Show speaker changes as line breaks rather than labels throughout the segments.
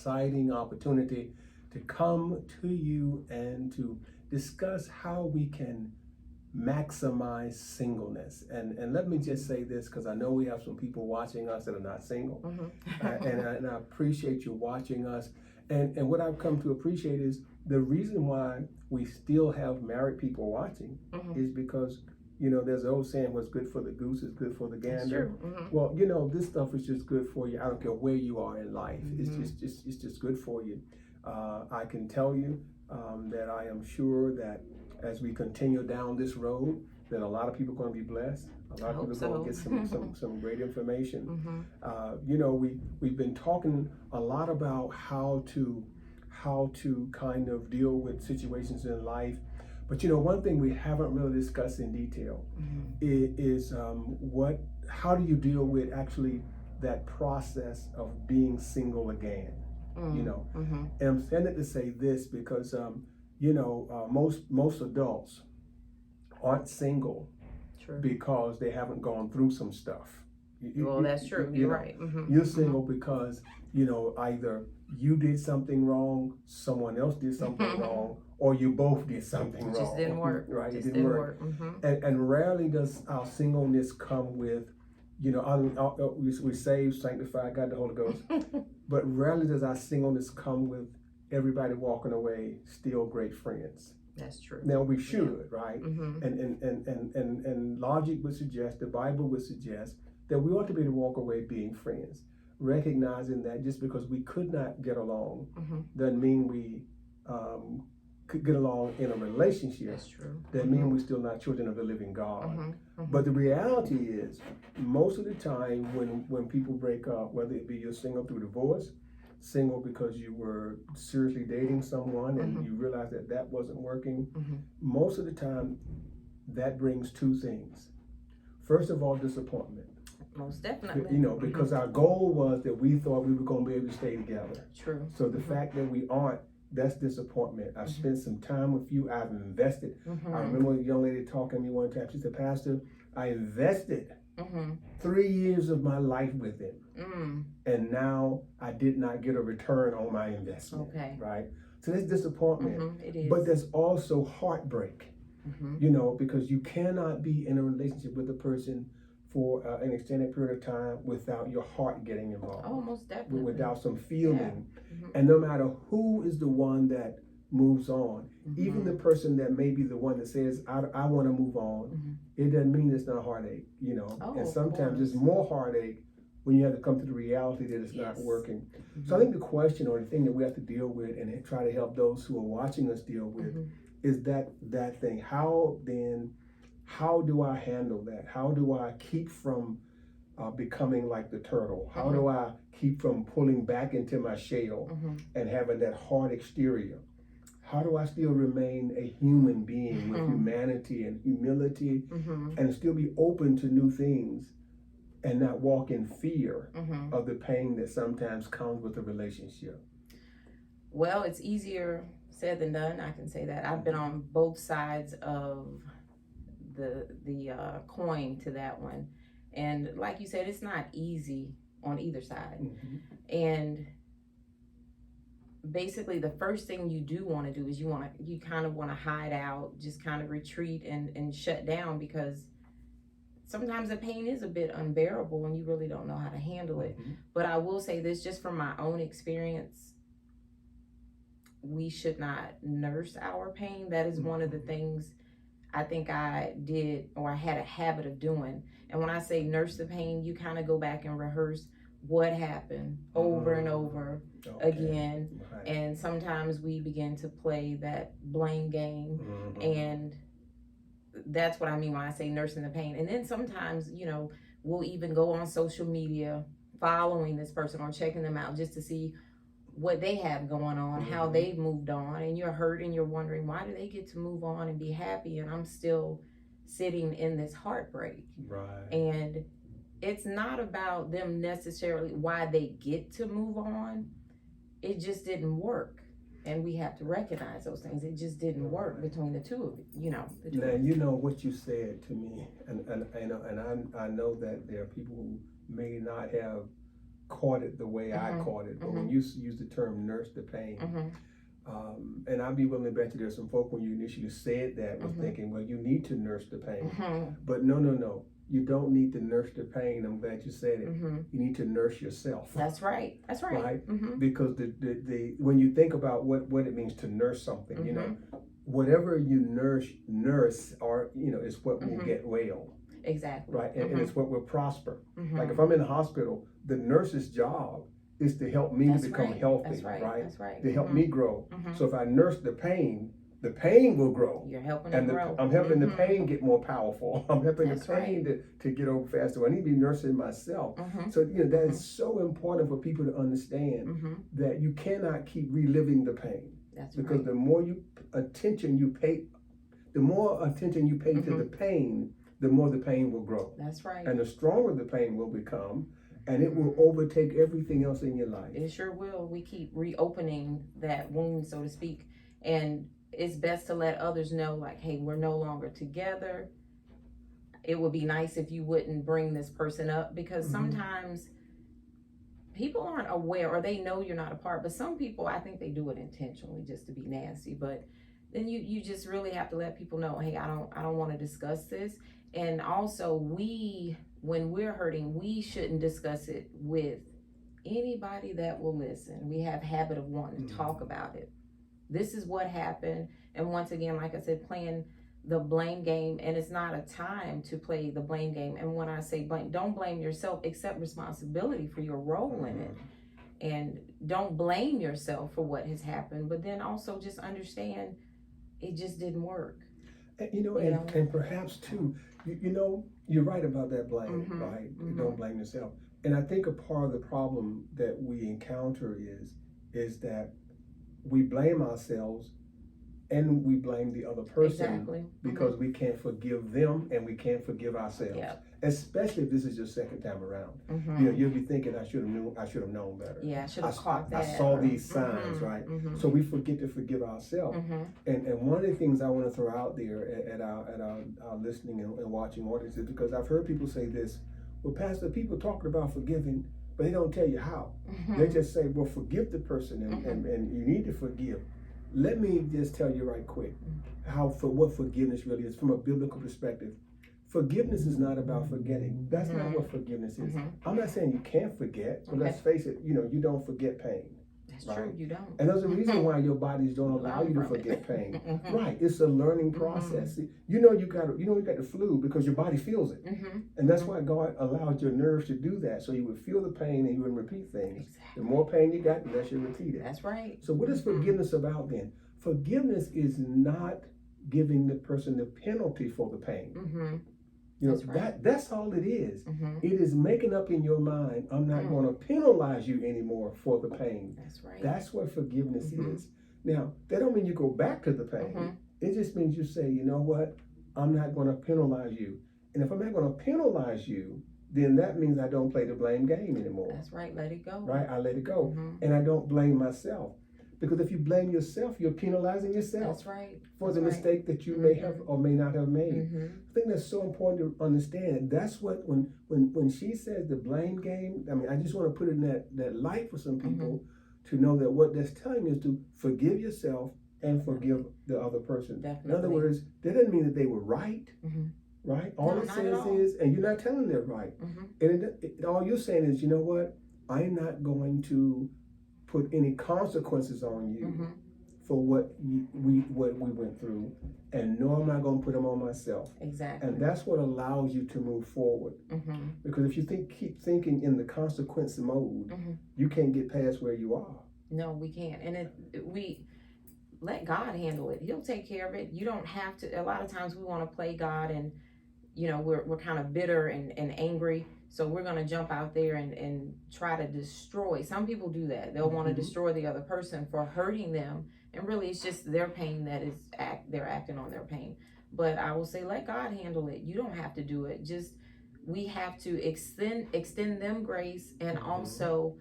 exciting opportunity to come to you and to discuss how we can maximize singleness. And let me just say this, because I know we have some people watching us that are not single. And I appreciate you watching us. And what I've come to appreciate is the reason why we still have married people watching is because, you know, there's an old saying, what's good for the goose is good for the gander. Well, you know, this stuff is just good for you. I don't care where you are in life. It's just good for you. I can tell you that I am sure that as we continue down this road, that a lot of people are going to be blessed. A lot of people are going to get some great information. You know, we've been talking a lot about how to kind of deal with situations in life. But you know, one thing we haven't really discussed in detail is how do you deal with actually that process of being single again? You know, and I'm saying it to say this because you know, most adults aren't single because they haven't gone through some stuff.
That's true. You're right.
You're single because, you know, either you did something wrong, someone else did something wrong, or you both did something wrong.
It just didn't work.
Right? It didn't work. And rarely does our singleness come with, you know, we saved, sanctified, got the Holy Ghost. But rarely does our singleness come with everybody walking away still great friends.
That's true.
Now we should, right? And logic would suggest, the Bible would suggest that we ought to be able to walk away being friends, recognizing that just because we could not get along doesn't mean we could get along in a relationship.
That's true.
That means we're still not children of the living God. But the reality is, most of the time when people break up, whether it be you're single through divorce, single because you were seriously dating someone and you realized that that wasn't working, most of the time that brings two things. First of all, disappointment.
Most definitely.
You know, because our goal was that we thought we were going to be able to stay together.
True.
So the fact that we aren't, that's disappointment. I've spent some time with you. I've invested. I remember a young lady talking to me one time. She said, Pastor, I invested 3 years of my life with him. And now I did not get a return on my investment. Right? So that's disappointment.
It is.
But there's also heartbreak. You know, because you cannot be in a relationship with a person for an extended period of time without your heart getting involved.
Oh, most definitely.
Without some feeling. And no matter who is the one that moves on, even the person that may be the one that says, I want to move on, it doesn't mean it's not heartache, you know. And sometimes it's more heartache when you have to come to the reality that it's not working. So I think the question or the thing that we have to deal with and try to help those who are watching us deal with is that thing. How do I handle that? How do I keep from becoming like the turtle? How do I keep from pulling back into my shell and having that hard exterior? How do I still remain a human being with humanity and humility and still be open to new things and not walk in fear of the pain that sometimes comes with a relationship?
Well, it's easier said than done. I can say that. I've been on both sides of the coin to that one. And like you said, it's not easy on either side. And basically the first thing you do want to do is you kind of want to hide out, just kind of retreat and shut down, because sometimes the pain is a bit unbearable and you really don't know how to handle it. But I will say this, just from my own experience, we should not nurse our pain. That is one of the things I think I did, or I had a habit of doing. And when I say nurse the pain, you kind of go back and rehearse what happened over and over again. And sometimes we begin to play that blame game. And that's what I mean when I say nursing the pain. And then sometimes, you know, we'll even go on social media following this person or checking them out just to see what they have going on, how they've moved on, and you're hurt and you're wondering, why do they get to move on and be happy and I'm still sitting in this heartbreak? And it's not about them necessarily why they get to move on. It just didn't work, and we have to recognize those things. It just didn't work between the two of you know.
Now, you know what you said to me, and I know that there are people who may not have caught it the way I caught it, but when you use the term nurse the pain, and I'll be willing to bet you there's some folk when you initially said that was thinking, well, you need to nurse the pain. But no. You don't need to nurse the pain. I'm glad you said it. You need to nurse yourself.
That's right. That's right.
Right? Because the when you think about what it means to nurse something, you know, whatever you nurse or, you know, is what will get well.
Exactly.
Right? And it's what will prosper. Like if I'm in the hospital, the nurse's job is to help me become healthy.
That's right.
Right?
That's right.
To help me grow. So if I nurse the pain will grow.
You're helping
and
it grow.
I'm helping the pain get more powerful. I'm helping the pain to get over faster. I need to be nursing myself. So, you know, that is so important for people to understand that you cannot keep reliving the pain.
That's
because
right.
the more attention you pay to the pain, the more the pain will grow.
That's right.
And the stronger the pain will become, and it will overtake everything else in your life.
It sure will. We keep reopening that wound, so to speak. And it's best to let others know, like, hey, we're no longer together. It would be nice if you wouldn't bring this person up, because sometimes people aren't aware, or they know you're not a part, but some people, I think they do it intentionally just to be nasty. But then you just really have to let people know, hey, I don't want to discuss this. And also, when we're hurting, we shouldn't discuss it with anybody that will listen. We have habit of wanting to talk about it. This is what happened. And once again, like I said, playing the blame game, and it's not a time to play the blame game. And when I say blame, don't blame yourself, accept responsibility for your role in it. And don't blame yourself for what has happened, but then also just understand it just didn't work.
And perhaps too, you're right about that blame, right? Don't blame yourself. And I think a part of the problem that we encounter is that we blame ourselves and we blame the other person because we can't forgive them and we can't forgive ourselves. Especially if this is your second time around. You'll be thinking, I should have known better.
Yeah, I should have caught that.
I saw these signs, right? So we forget to forgive ourselves. And one of the things I want to throw out there at our listening and watching audience is, because I've heard people say this, well, Pastor, people talking about forgiving, but they don't tell you how. They just say, well, forgive the person and you need to forgive. Let me just tell you right quick what forgiveness really is from a biblical perspective. Forgiveness is not about forgetting. That's not what forgiveness is. I'm not saying you can't forget, but let's face it, you don't forget pain.
That's
right?
true, you don't.
And there's a reason why your bodies don't allow you to forget pain. Right, it's a learning process. You got the flu because your body feels it. And that's why God allowed your nerves to do that, so you would feel the pain and you would repeat things. The more pain you got, the less you repeat it.
That's right.
So what is forgiveness about then? Forgiveness is not giving the person the penalty for the pain. That's all it is. It is making up in your mind, I'm not going to penalize you anymore for the pain.
That's right.
That's what forgiveness is. Now, that don't mean you go back to the pain. It just means you say, you know what? I'm not going to penalize you. And if I'm not going to penalize you, then that means I don't play the blame game anymore.
That's right. Let it go.
Right? I let it go. And I don't blame myself. Because if you blame yourself, you're penalizing yourself.
That's right.
For the mistake that you may have or may not have made. I think that's so important to understand. That's what, when she says the blame game, I mean, I just want to put it in that light for some people to know that what that's telling is to forgive yourself and forgive the other person.
Definitely.
In other words, that doesn't mean that they were right. Right? All it says is, and you're not telling them right. And all you're saying is, you know what? I'm not going to put any consequences on you for what we went through, and no, I'm not going to put them on myself.
Exactly.
And that's what allows you to move forward. Because if you keep thinking in the consequence mode, you can't get past where you are.
No, we can't. And we let God handle it. He'll take care of it. You don't have to. A lot of times we want to play God, and we're kind of bitter and angry. So we're going to jump out there and try to destroy. Some people do that. They'll want to destroy the other person for hurting them. And really, it's just their pain that is they're acting on their pain. But I will say, let God handle it. You don't have to do it. Just, we have to extend them grace, and also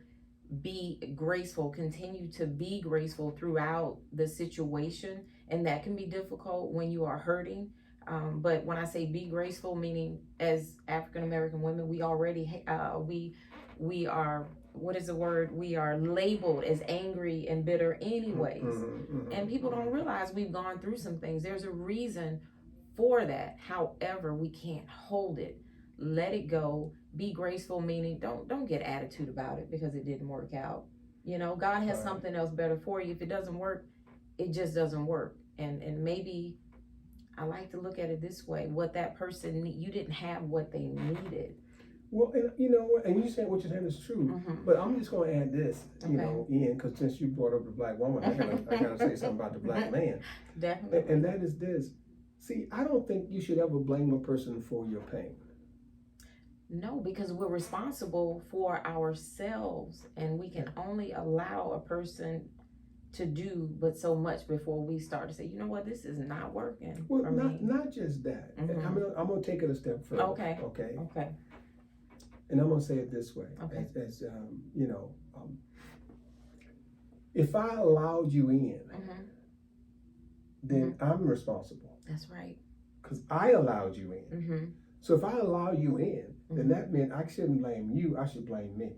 be graceful. Continue to be graceful throughout the situation. And that can be difficult when you are hurting. But when I say be graceful, meaning as African American women, we already we are what is the word? We are labeled as angry and bitter anyways. And people don't realize we've gone through some things. There's a reason for that. However, we can't hold it. Let it go. Be graceful, meaning don't get attitude about it because it didn't work out. You know, God has something else better for you. If it doesn't work, it just doesn't work. And maybe I like to look at it this way: what that person you didn't have what they needed.
Well, and you know what, and you saying what you're saying is true, but I'm just going to add this, you know, Ian, because since you brought up the black woman, I gotta say something about the black man.
Definitely.
And that is this. See, I don't think you should ever blame a person for your pain.
No, because we're responsible for ourselves, and we can only allow a person to do but so much before we start to say, you know what, this is not working.
Well,
for me.
not just that. I'm gonna take it a step further.
Okay.
And I'm gonna say it this way, as you know, if I allowed you in, then I'm responsible.
That's right.
Because I allowed you in. So if I allow you in, then that meant I shouldn't blame you. I should blame me.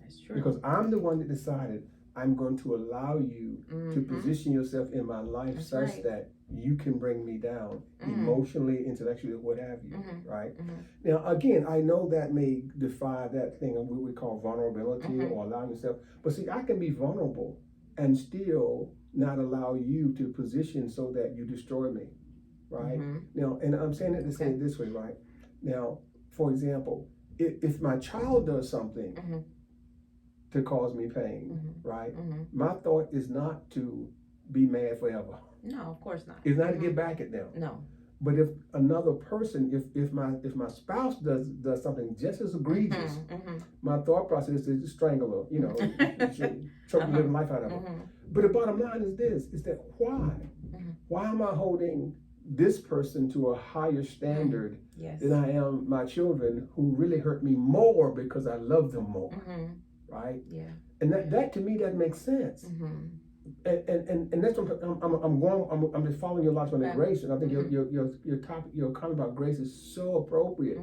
That's true.
Because I'm the one that decided I'm going to allow you to position yourself in my life such that you can bring me down emotionally, intellectually, what have you, right? Now, again, I know that may defy that thing of what we call vulnerability or allowing yourself. But see, I can be vulnerable and still not allow you to position so that you destroy me, right? Now, and I'm saying it to say it this way, right? Now, for example, if my child does something to cause me pain, right? My thought is not to be mad forever.
No, of course not.
It's not to get back at them.
No.
But if another person, if my spouse does something just as egregious, my thought process is to strangle her, you know, choke the living life out of her. But the bottom line is this: is that why? Why am I holding this person to a higher standard than I am my children, who really hurt me more because I love them more? Right?
Yeah.
And that to me, that makes sense. And that's what I'm just following your logic on that grace, and I think your comment about grace is so appropriate,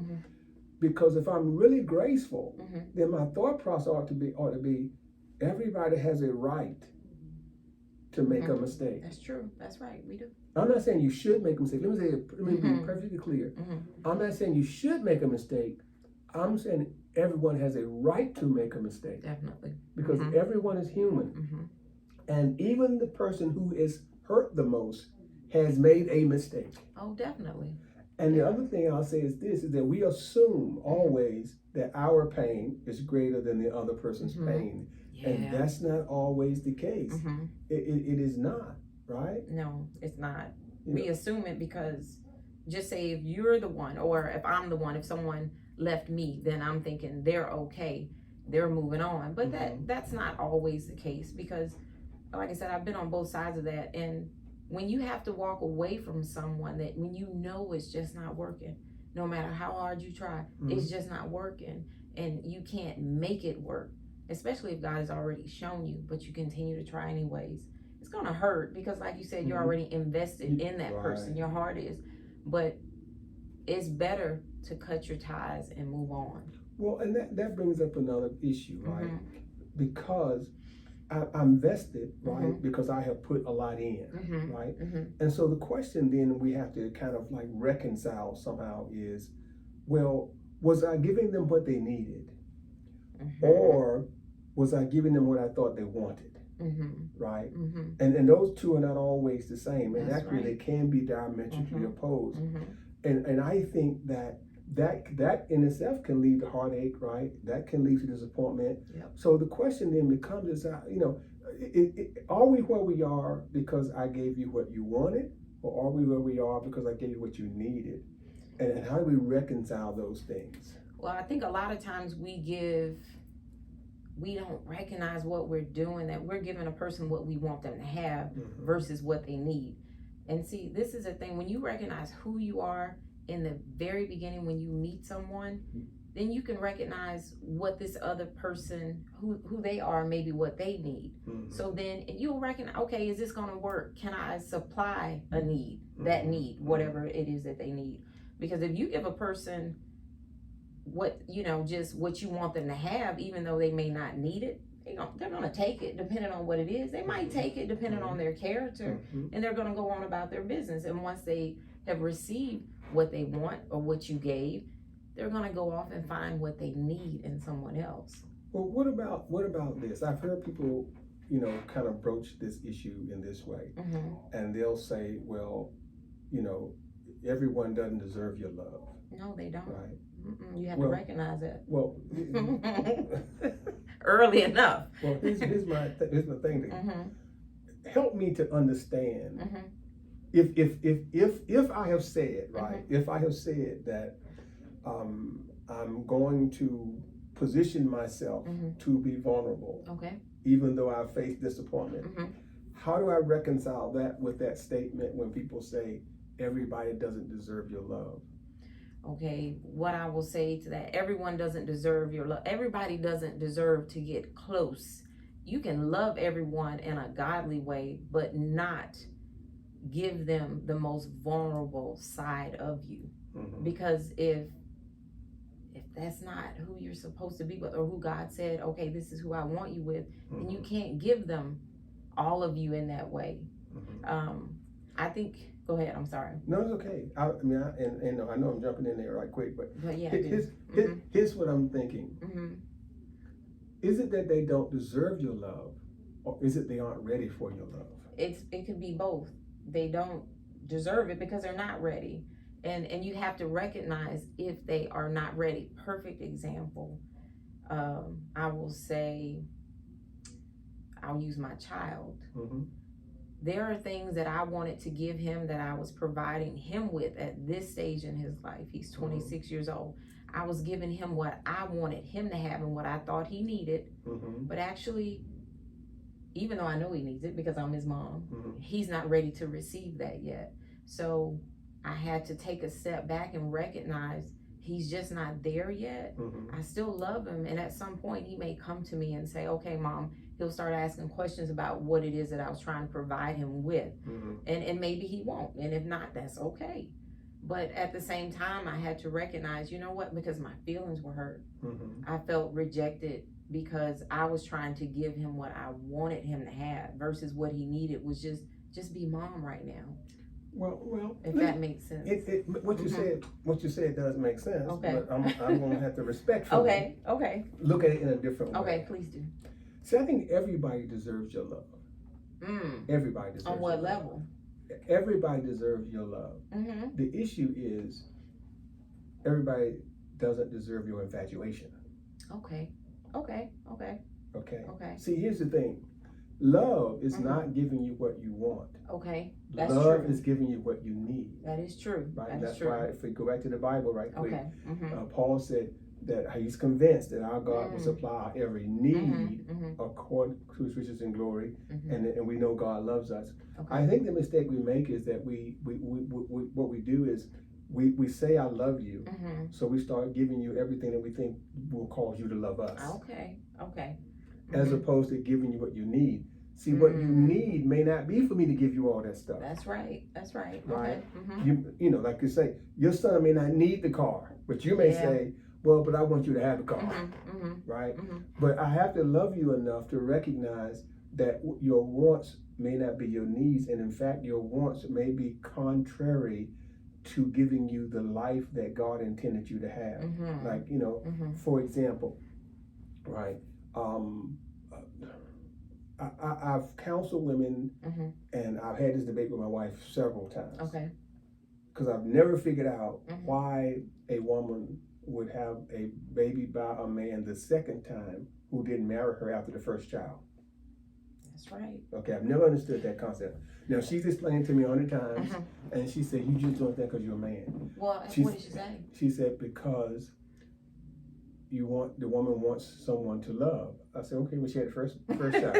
because if I'm really graceful, then my thought process ought to be everybody has a right to make a mistake.
That's true. That's right. We do.
I'm not saying you should make a mistake. Let me be perfectly clear. I'm not saying you should make a mistake. I'm saying everyone has a right to make a mistake.
Definitely.
Because everyone is human. And even the person who is hurt the most has made a mistake.
Oh, definitely.
And the other thing I'll say is this, is that we assume always that our pain is greater than the other person's pain. And that's not always the case. It is not, right?
No, it's not. We assume it because, just say if you're the one, or if I'm the one, if someone left me, then I'm thinking they're okay, they're moving on. But that's not always the case, because like I said, I've been on both sides of that. And when you have to walk away from someone that when you know it's just not working, no matter how hard you try, it's just not working, and you can't make it work, especially if God has already shown you, but you continue to try anyways, it's gonna hurt, because like you said, you're already invested in that person, your heart is. But it's better to cut your ties and move on.
Well, and that brings up another issue, right? Because I'm vested, right? Because I have put a lot in, right? And so the question then we have to kind of like reconcile somehow is, well, was I giving them what they needed? Or was I giving them what I thought they wanted? Right? And those two are not always the same. And actually they can be diametrically opposed. And I think that in itself can lead to heartache, right? That can lead to disappointment. So the question then becomes, is, are we where we are because I gave you what you wanted, or are we where we are because I gave you what you needed? And how do we reconcile those things?
Well, I think a lot of times we don't recognize what we're doing, that we're giving a person what we want them to have versus what they need. And see, this is a thing, when you recognize who you are in the very beginning, when you meet someone, then you can recognize what this other person, who they are, maybe what they need. So then you'll recognize, okay, is this gonna work? Can I supply a need, that need, whatever it is that they need? Because if you give a person what, just what you want them to have, even though they may not need it. They're gonna take it depending on what it is. They might take it depending on their character, and they're gonna go on about their business. And once they have received what they want or what you gave, they're gonna go off and find what they need in someone else.
Well, what about this? I've heard people, kind of broach this issue in this way, and they'll say, well, everyone doesn't deserve your love.
No, they don't.
Right.
You have to recognize that.
Well,
early enough.
Well, here's my thing. Help me to understand. If I have said, right, if I have said that I'm going to position myself to be vulnerable, even though I face disappointment, how do I reconcile that with that statement when people say everybody doesn't deserve your love?
Okay, what I will say to that, everyone doesn't deserve your love. Everybody doesn't deserve to get close. You can love everyone in a godly way, but not give them the most vulnerable side of you. Because if that's not who you're supposed to be with, or who God said, okay, this is who I want you with, then you can't give them all of you in that way. I think, go ahead, I'm sorry.
No, it's okay. I know I'm jumping in there right quick, but
yeah,
here's what I'm thinking. Is it that they don't deserve your love, or is it they aren't ready for your love?
It could be both. They don't deserve it because they're not ready. And you have to recognize if they are not ready. Perfect example. I will say, I'll use my child. There are things that I wanted to give him that I was providing him with at this stage in his life. He's 26 years old. I was giving him what I wanted him to have and what I thought he needed. But actually, even though I know he needs it because I'm his mom, he's not ready to receive that yet. So I had to take a step back and recognize he's just not there yet. I still love him. And at some point he may come to me and say, okay, Mom, he'll start asking questions about what it is that I was trying to provide him with. And maybe he won't. And if not, that's okay. But at the same time, I had to recognize, you know what, because my feelings were hurt. I felt rejected because I was trying to give him what I wanted him to have versus what he needed was just be mom right now.
Well,
if that makes sense.
What you said does make sense. Okay. But I'm going to have to respectfully look at it in a different way.
Okay, please do.
See, I think everybody deserves your love. Everybody deserves.
On what level?
Everybody deserves your love. The issue is everybody doesn't deserve your infatuation. Okay. See, here's the thing. Love is not giving you what you want.
Okay, that's
love
true.
is giving you what you need.
That is true.
Right, that's true. Why if we go back to the Bible right quick,
Paul
said that he's convinced that our God will supply our every need according to his riches and glory, and we know God loves us. I think the mistake we make is that we what we do is we say I love you, so we start giving you everything that we think will cause you to love us. As opposed to giving you what you need. See, what you need may not be for me to give you all that stuff.
That's right.
Right? You know, like you say, your son may not need the car, but you may say, well, but I want you to have the car, right? But I have to love you enough to recognize that your wants may not be your needs, and in fact, your wants may be contrary to giving you the life that God intended you to have. Like, you know, for example, right? I've counseled women, and I've had this debate with my wife several times. Because I've never figured out why a woman would have a baby by a man the second time who didn't marry her after the first child.
That's right.
Okay, I've never understood that concept. Now, she's explained to me 100 times, and she said, you just doing that because you're a man.
Well, what did she say?
She said, because the woman wants someone to love. I said, okay, well, she had the first child.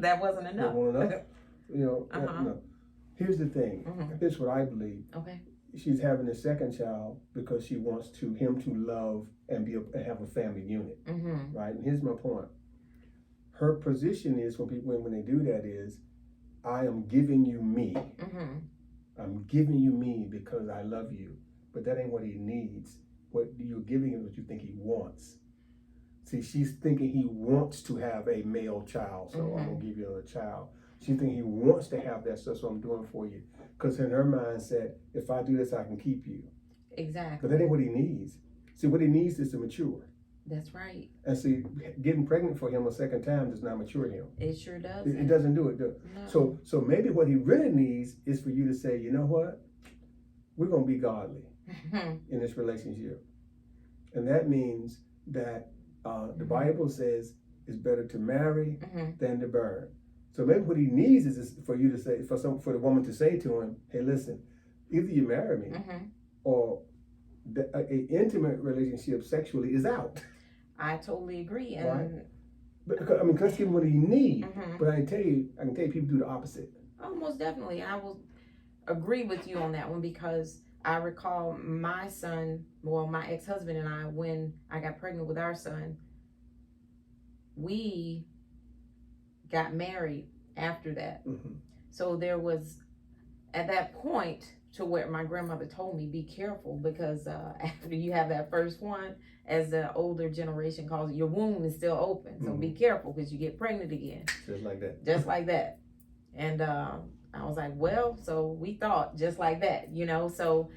That wasn't enough.
That wasn't enough. You know, no. Here's the thing. Here's what I believe. She's having a second child because she wants him to love and have a family unit. Right? And here's my point. Her position is when they do that is, I am giving you me. I'm giving you me because I love you. But that ain't what he needs. what you're giving him what you think he wants. See, she's thinking he wants to have a male child, so I'm gonna give you another child. She's thinking he wants to have that stuff, so I'm doing for you. Because in her mindset, if I do this, I can keep you.
Exactly.
But that ain't what he needs. See, what he needs is to mature.
That's right.
And see, getting pregnant for him a second time does not mature him.
It sure does.
It doesn't do it.
No.
So maybe what he really needs is for you to say, you know what? We're gonna be godly in this relationship, and that means that the Bible says it's better to marry than to burn. So maybe what he needs is for you to say, for the woman to say to him, hey, listen, either you marry me or a intimate relationship sexually is out.
I totally agree. And
right? But, I mean, let's give him what he needs. But I can tell you people do the opposite.
Oh, most definitely. I will agree with you on that one, because I recall my son, well, my ex-husband and I, when I got pregnant with our son, we got married after that. So there was, at that point, to where my grandmother told me, be careful, because after you have that first one, as the older generation calls it, your womb is still open. So be careful, because you get pregnant again.
Just like that.
Just like that. And I was like, well, so we thought just like that, you know. So,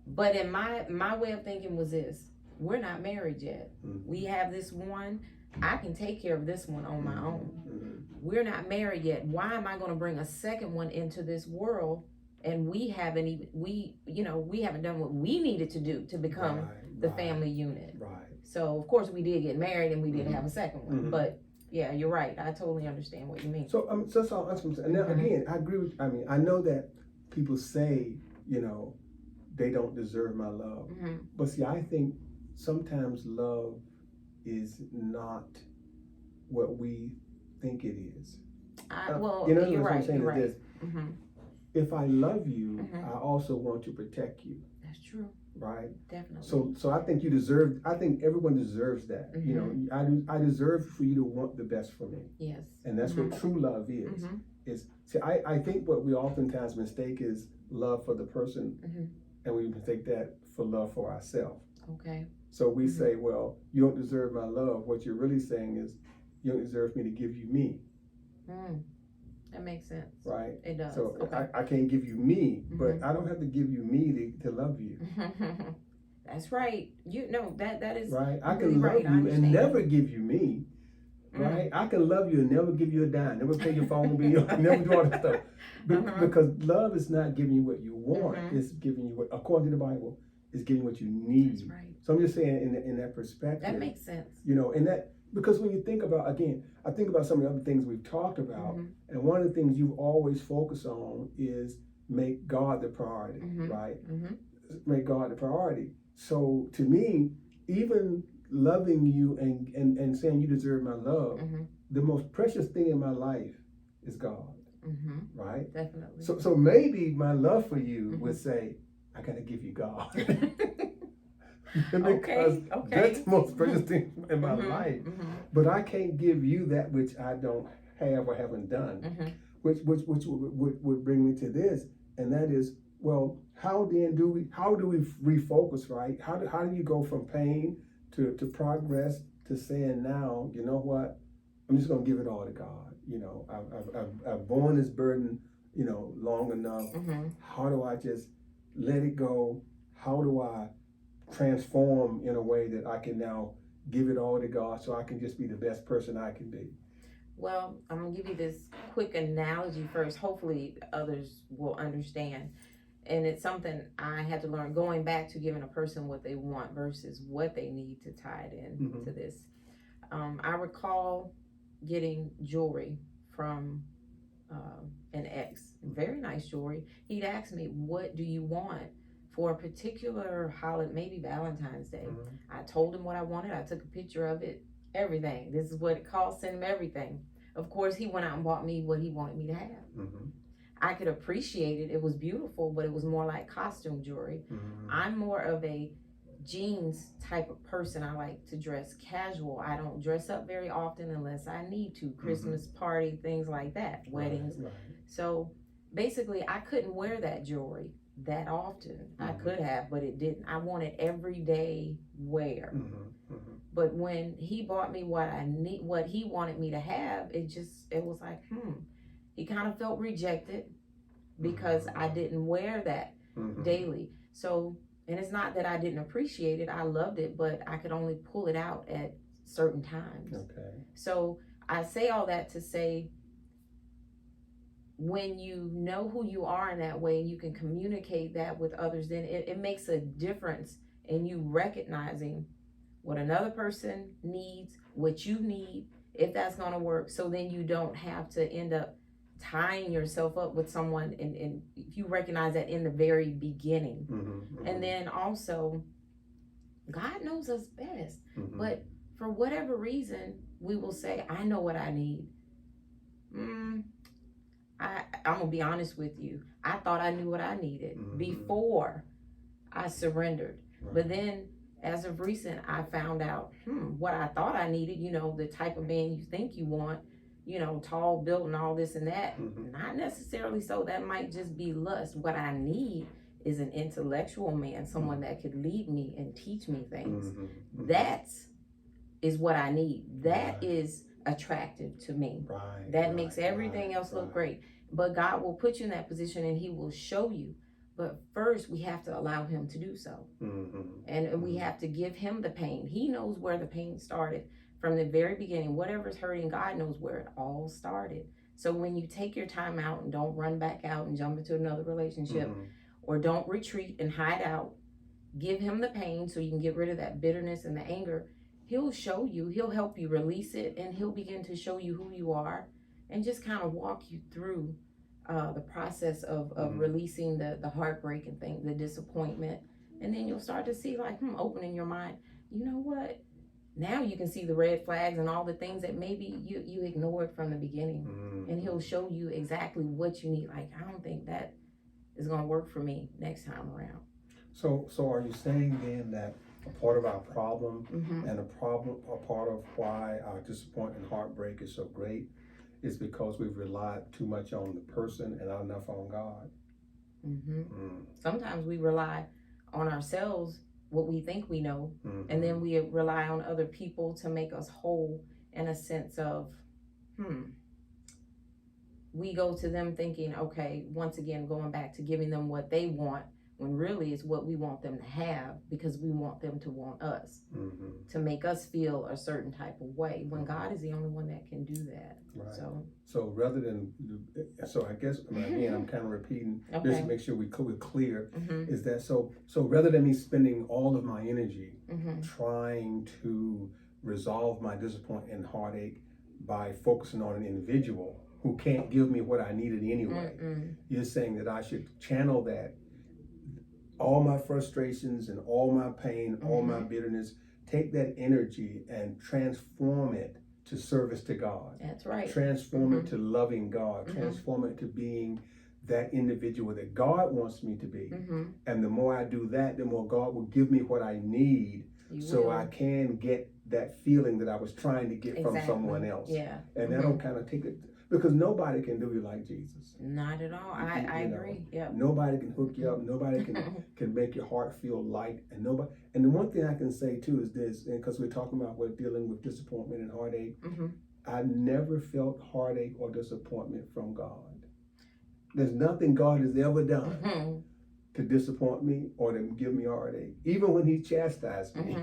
but in my way of thinking was this: we're not married yet. We have this one. I can take care of this one on my own. We're not married yet. Why am I going to bring a second one into this world? And we haven't done what we needed to do to become the family unit. Right. So of course we did get married and we did have a second one. But yeah, you're right. I totally understand what you mean.
So that's all I'm saying. And now again, I agree with. I mean, I know that people say, they don't deserve my love. But see, I think sometimes love is not what we think it is.
You're right. You're right.
If I love you, I also want to protect you.
That's true.
Right?
Definitely.
So I think I think everyone deserves that. I deserve for you to want the best for me.
Yes.
And that's what true love is. I think what we oftentimes mistake is love for the person, and we mistake that for love for ourselves.
Okay.
So we say, well, you don't deserve my love. What you're really saying is, you don't deserve me to give you me.
That makes sense.
Right?
It does.
So
okay.
I can't give you me, but I don't have to give you me to love you.
That's right. That is
right. I can love you and never give you me. Right? I can love you and never give you a dime, never pay your phone bill, never do all that stuff. Because love is not giving you what you want, it's giving you what, according to the Bible, is giving you what you need.
That's right.
So I'm just saying in that perspective.
That makes sense.
In that, because when you think about, again, I think about some of the other things we've talked about, and one of the things you've always focused on is make God the priority, right? Make God the priority. So to me, even loving you and saying you deserve my love, the most precious thing in my life is God, right?
Definitely.
So maybe my love for you would say, I gotta give you God. Because that's the most precious thing in my life. But I can't give you that which I don't have or haven't done. Which would bring me to this, and that is, well, how do we refocus, right? How do you go from pain to progress to saying now, you know what? I'm just gonna give it all to God. I've borne this burden, long enough. How do I just let it go? How do I transform in a way that I can now give it all to God so I can just be the best person I can be?
Well, I'm going to give you this quick analogy first. Hopefully others will understand. And it's something I had to learn going back to giving a person what they want versus what they need to tie it in to this. I recall getting jewelry from an ex, very nice jewelry. He'd asked me, what do you want for a particular holiday, maybe Valentine's Day? I told him what I wanted. I took a picture of it, everything. This is what it cost, sent him everything. Of course, he went out and bought me what he wanted me to have. I could appreciate it. It was beautiful, but it was more like costume jewelry. I'm more of a jeans type of person. I like to dress casual. I don't dress up very often unless I need to. Christmas party, things like that, weddings. Right. So basically, I couldn't wear that jewelry. that often. I could have, but it didn't. I wanted everyday wear. But when he bought me what I need, what he wanted me to have, it was like, he kind of felt rejected because I didn't wear that daily. So, and it's not that I didn't appreciate it. I loved it, but I could only pull it out at certain times.
Okay.
So I say all that to say, when you know who you are in that way and you can communicate that with others, then it makes a difference in you recognizing what another person needs, what you need, if that's going to work. So then you don't have to end up tying yourself up with someone, and if you recognize that in the very beginning. And then also, God knows us best. But for whatever reason, we will say, I know what I need. I'm gonna be honest with you. I thought I knew what I needed before I surrendered. But then, as of recent, I found out what I thought I needed. The type of man you think you want. Tall, built, and all this and that. Not necessarily so. That might just be lust. What I need is an intellectual man, someone that could lead me and teach me things. That is what I need. That is attractive to me. That makes everything else look great. But God will put you in that position and he will show you. But first, we have to allow him to do so. And we have to give him the pain. He knows where the pain started from the very beginning. Whatever's hurting, God knows where it all started. So when you take your time out and don't run back out and jump into another relationship, or don't retreat and hide out, give him the pain so you can get rid of that bitterness and the anger. He'll show you, he'll help you release it, and he'll begin to show you who you are and just kind of walk you through the process of releasing the heartbreak and the disappointment. And then you'll start to see, like, opening your mind. You know what? Now you can see the red flags and all the things that maybe you ignored from the beginning. And he'll show you exactly what you need. Like, I don't think that is going to work for me next time around.
So are you saying then that a part of our problem and a part of why our disappointment and heartbreak is so great is because we've relied too much on the person and not enough on God?
Sometimes we rely on ourselves, what we think we know, and then we rely on other people to make us whole, in a sense of, we go to them thinking, okay, once again, going back to giving them what they want, when really it's what we want them to have, because we want them to want us, to make us feel a certain type of way, when God is the only one that can do that.
Right. So rather than, I guess, again, I'm kind of repeating, just to make sure we're clear, is that so rather than me spending all of my energy trying to resolve my disappointment and heartache by focusing on an individual who can't give me what I needed anyway, you're saying that I should channel that, all my frustrations and all my pain, all my bitterness, take that energy and transform it to service to God.
That's right.
Transform it to loving God. Transform it to being that individual that God wants me to be. And the more I do that, the more God will give me what I need, so I can get that feeling that I was trying to get from someone else. And that'll kind of take it, because nobody can do you like Jesus.
Not at all. I agree.
Nobody can hook you up. Nobody can make your heart feel light. And the one thing I can say too is this, and because we're talking about we're dealing with disappointment and heartache, I never felt heartache or disappointment from God. There's nothing God has ever done to disappoint me or to give me heartache, even when he chastised me.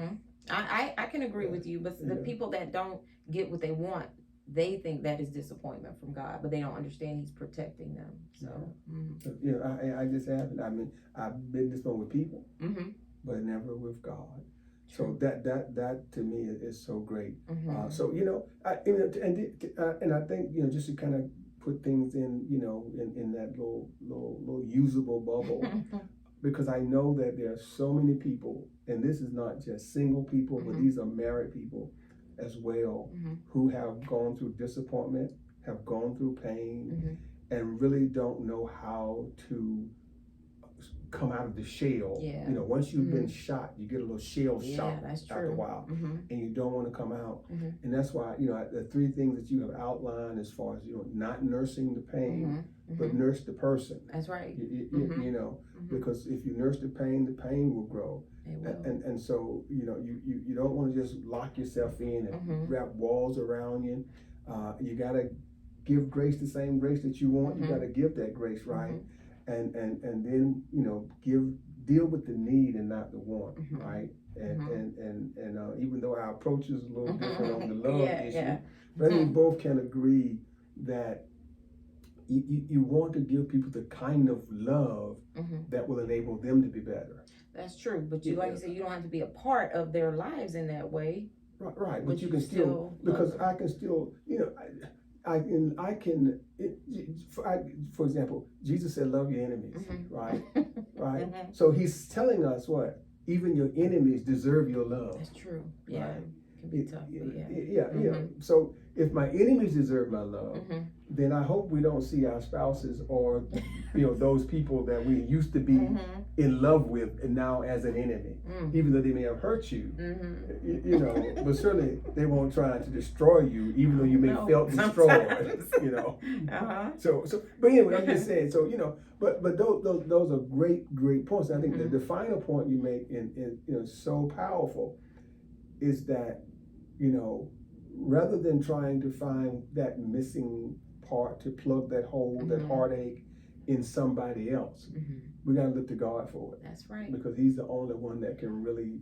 I can agree with you, but the people that don't get what they want, they think that is disappointment from God, but they don't understand he's protecting them. So,
I just haven't. I mean, I've been disappointed with people, but never with God. So that to me is so great. So and I think just to kind of put things in in that little usable bubble, because I know that there are so many people, and this is not just single people, but these are married people as well, who have gone through disappointment, have gone through pain, and really don't know how to come out of the shell.
Yeah.
You know, once you've been shot, you get a little shell shock
that's true.
after a while, and you don't want to come out. And that's why, you know, the three things that you have outlined as far as, you know, not nursing the pain, but nurse the person.
That's right.
You know, because if you nurse the pain will grow. And so, you know, you don't want to just lock yourself in and wrap walls around you. You got to give grace, the same grace that you want. You got to give that grace, right? And then, you know, deal with the need and not the want, right? And even though our approach is a little different on the love issue, but I think we both can agree that you want to give people the kind of love that will enable them to be better.
That's true, but you, like you said, you don't have to be a part of their lives in that way.
Right, but you can still, because I can still, you know, for example, Jesus said, love your enemies, right? Right? So he's telling us what? Even your enemies deserve your love.
That's true. Yeah.
Right?
It can be tough,
yeah. So if my enemies deserve my love, then I hope we don't see our spouses or, you know, those people that we used to be in love with and now as an enemy, even though they may have hurt you, you know, but certainly they won't try to destroy you, even though you may felt destroyed, you know. So, but anyway, I'm just saying, so, you know, but those are great points. And I think the final point you make in you know, so powerful is that, you know, rather than trying to find that missing part to plug that hole, that heartache in somebody else, we got to look to God for it.
That's right.
Because he's the only one that can really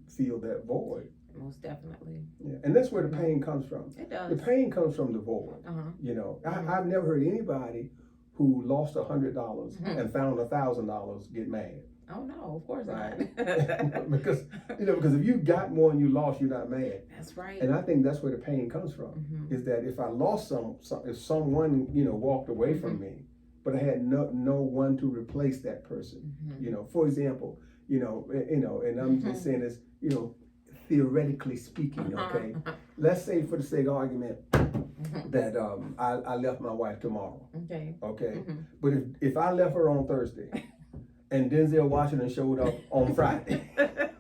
fill that void.
Most definitely.
Yeah, and that's where the pain comes from.
It does.
The pain comes from the void. You know, I've never heard anybody who lost $100 and found $1,000 get mad.
Oh no, of course
not.
because
because if you got more and you lost, you're not mad.
That's right.
And I think that's where the pain comes from. Is that if I lost if someone, you know, walked away from me, but I had no one to replace that person. You know, for example, you know, and I'm just saying this, you know, theoretically speaking, okay. Let's say, for the sake of argument, that I left my wife tomorrow. Okay. But if I left her on Thursday. And Denzel Washington showed up on Friday.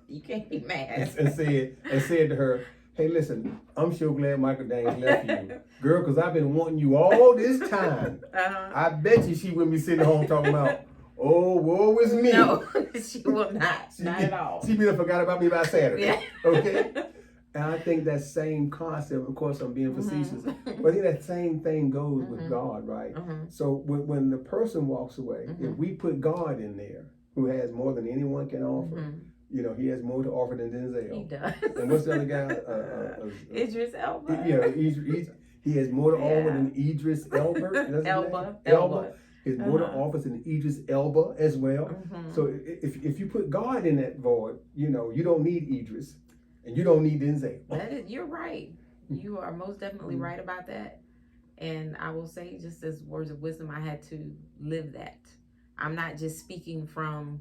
You can't be mad.
and said to her, hey, listen, I'm sure glad Michael Daniels left you. Girl, because I've been wanting you all this time. I bet you she wouldn't be sitting home talking about, oh, woe is me.
No, she will not. Not at all.
She would have forgot about me by Saturday. Okay? And I think that same concept, of course, I'm being facetious, but I think that same thing goes with God, right? So when the person walks away, if we put God in there, who has more than anyone can offer, you know, he has more to offer than Denzel.
He does.
And what's the other guy?
Idris Elba.
Yeah, he has more to offer than Idris Elba.
Elba.
He has more to offer than Idris Elba as well. So if you put God in that void, you know, you don't need Idris. And you don't need Denzel.
You're right. You are most definitely right about that. And I will say, just as words of wisdom, I had to live that. I'm not just speaking from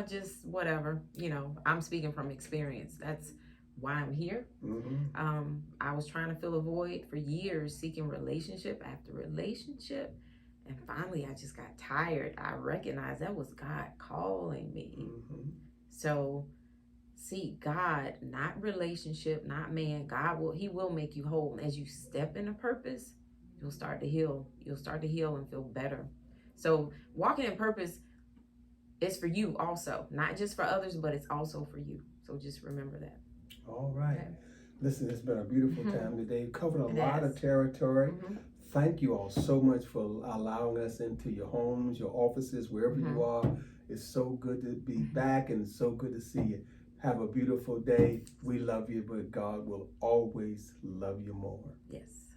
just whatever, you know, I'm speaking from experience. That's why I'm here. I was trying to fill a void for years, seeking relationship after relationship. And finally, I just got tired. I recognized that was God calling me. So seek God, not relationship, not man. He will make you whole. As you step into purpose, you'll start to heal. You'll start to heal and feel better. So walking in purpose is for you also, not just for others, but it's also for you. So just remember that.
All right. Okay. Listen, it's been a beautiful time today. We've covered a lot of territory. Thank you all so much for allowing us into your homes, your offices, wherever you are. It's so good to be back and so good to see you. Have a beautiful day. We love you, but God will always love you more.
Yes.